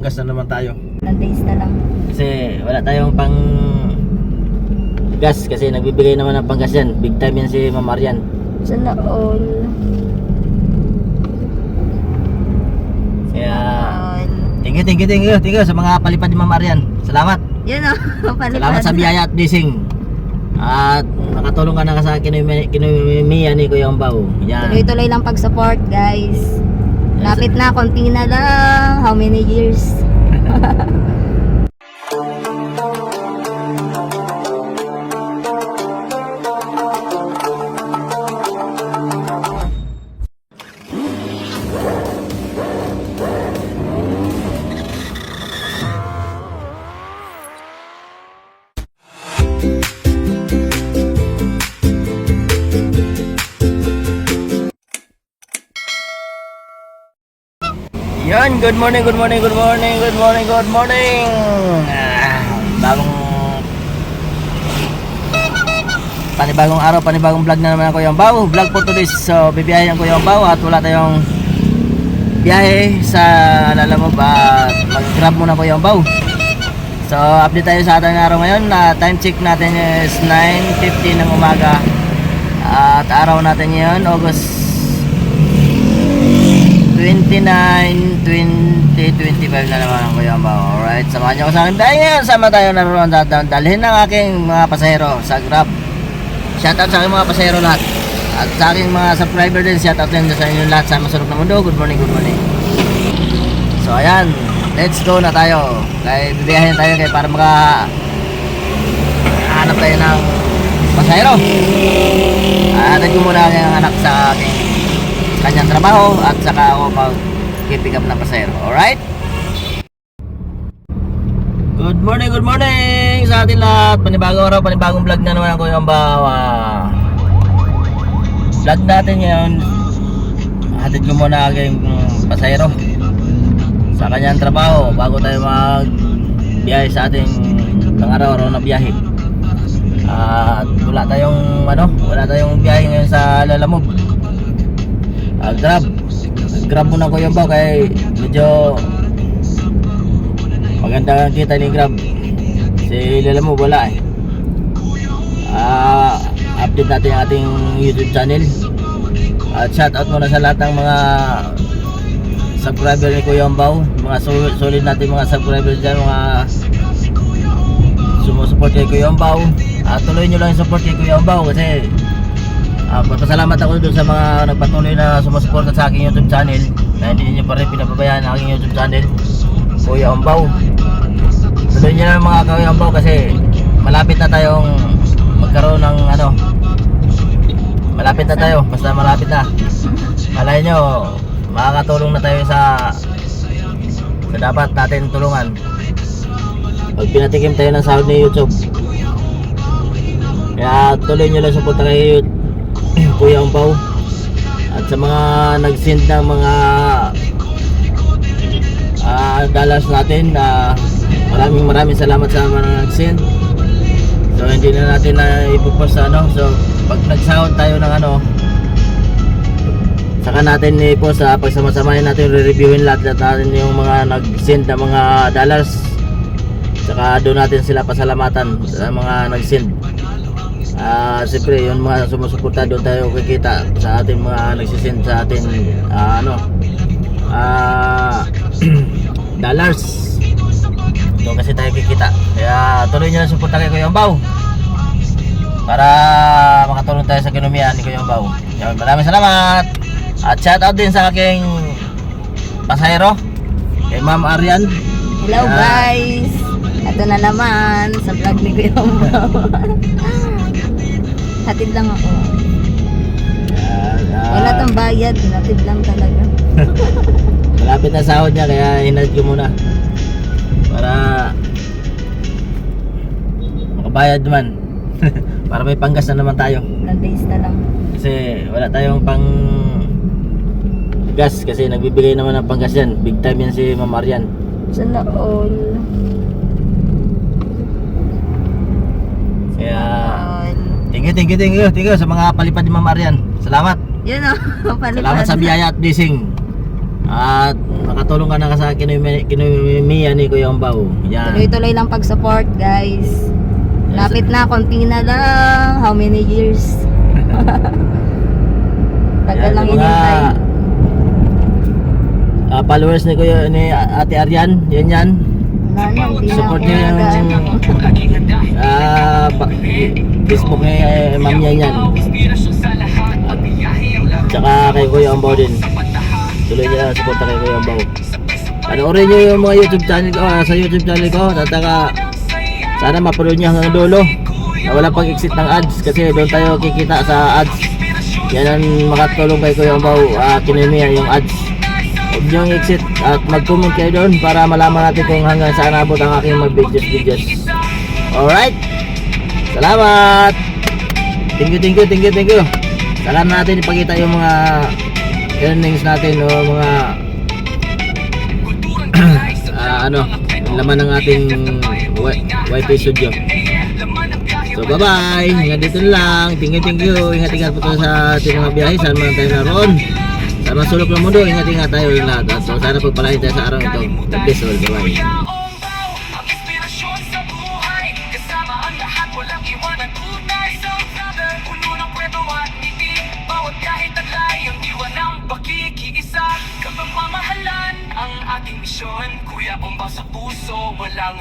gas na naman tayo. Days na lang. Kasi wala tayong pang gas kasi nagbibigay naman ng panggas yan. Big time yan si Ma'am Arian. Sana all. Kaya All. thank you sa mga palipad ni Ma'am Arian. Salamat. Yun o. Salamat sa biyaya at blessing. At nakatulong ka na sa kinumiya ni Kuya Ombaw. Yan. Tuloy-tuloy lang pag-support, guys. Lapit na, konti na lang. How many years? Yan, good morning. Panibagong araw, panibagong vlog na naman ako yung Ombaw. Vlog po today. So, bibiyahe ang Kuya Ombaw at wala tayong biyahe sa Lalamove at mag-grab muna Kuya Ombaw. So, update tayo sa ating araw ngayon. Time check natin is 9:50 ng umaga. At araw natin ngayon, August 29, 2025 na naman ang Kuya Ombaw. Alright, samahan niyo ako sa akin. Dahil ngayon, sama tayo naroon dalhin ng aking mga pasahero sa Grab. Shoutout sa aking mga pasahero lahat. At sa aking mga subscriber din, shoutout din sa inyo lahat sa masulok na mundo. Good morning. So ayan, let's go na tayo. Kaya bibiyahin tayo kayo para hanap tayo ng pasahero. Atid ko muna aking anak sa aking kanyang trabaho at saka ako mag-pick up ng pasahero. Alright? Good morning sa atin lahat. Panibagong araw, panibagong vlog na naman ako yung bawa. Vlog natin ngayon. Hatid ko muna aking pasahero sa kanyang trabaho bago tayo mag-biyahe sa ating pang-araw-araw na biyahe. At wala tayong biyahe ngayon sa Lalamove. Grab muna ko yung Ombaw kaya medyo maganda ang kita ni Grab. Si Lalamove wala eh. Update natin ang ating YouTube channel. At shoutout muna sa lahat ng mga subscriber ni Kuya Ombaw, mga solid natin mga subscribers dyan, mga sumusupport kay Kuya Ombaw. Tuloy nyo lang yung support kay Kuya Ombaw kasi pasalamat ako doon sa mga nagpatuloy na sumusuporta sa aking YouTube channel na hindi niyo pa rin pinapabayaan ang aking YouTube channel, Kuya Ombaw. Tuloy nyo lang mga Kuya Ombaw kasi malapit na tayong magkaroon ng malapit na tayo, basta malapit na. Malay nyo, makakatulong na tayo sa dapat natin tulungan pag pinatikim tayo ng sahod ni YouTube. Kaya tuloy nyo lang suporta kay Kuya Ombaw. At sa mga nag-send ng mga dollars natin, maraming salamat sa mga nag-send. So hindi na natin na ipopost so pag nagsahod tayo ng saka natin i-post pagsama-samahin natin, re-reviewin lahat natin yung mga nag-send ng mga dollars, saka doon natin sila pasalamatan sa mga nag-send. Siyempre yung mga sumusuporta doon tayo kikita sa ating mga nagsisend sa atin dollars. Doon kasi tayo kikita. Kaya tuloy nyo lang suporta kay Kuya Ombaw para makatulong tayo sa kinumiya ni Kuya Ombaw. Maraming salamat. At shoutout din sa aking pasahero, kay Ma'am Arian. Hello guys. Ito na naman sa vlog ni Kuya Ombaw. Hatid lang ako. Wala tong bayad, hatid lang talaga. Malapit na sahod niya kaya hinatid ko muna para makabayad naman. Para may panggas na naman tayo. Days na lang. Kasi wala tayong pang gas kasi nagbibigay naman ng panggas yan. Big time yan si Ma'am Arian. Sana all. Kaya thank you sa mga palipad ni Ma'am Arian. Salamat. Yun o. Salamat sa biyaya at blessing. At nakatulong ka na sa kinumiya ni Kuya Ambao. Yan. Tuloy-tuloy lang pag-support guys. Lapit na, konti na lang. How many years? Tagal lang Yung mga inintay. followers ni Kuya ni Ate Arian, yan. Wala na, hindi na Support ako niyo yung Facebook ni Ma'am yan. At saka kay Kuya Ambao din. Tuloy niya support kay Kuya Ambao. Panoorin niyo yung mga YouTube channel ko, sa YouTube channel ko. Tataka sana mapanood niyo hanggang dulo. Na wala pang exit ng ads kasi doon tayo kikita sa ads. Yan ang makatulong kay Kuya Ambao, kinumiya yung ads. Huwag niyong exit at mag-comment kayo doon para malaman natin kung hanggang saan abot ang aking mga videos. Alright, salamat. Thank you. Saka natin ipakita yung mga earnings natin o mga yung laman ng ating YP Studio. So bye bye, hanggang dito na lang. Thank you. Ingat po tayo sa ating mga biyahe. Saan man tayo naroon, sa mga sulok ng mundo, ingat tayo lahat. So sana pagpalain tayo sa araw ito. God bless all. Bye bye. Ang inspirasyon sa buhay, kasama ang lahat, walang iwanan tunay sa brother, puno ng kwento at ngiti, bawat kahit taglay, ang diwa ng pakikiisa, kapagmamahalan ang ating misyon, Kuya Ambao sa puso, walang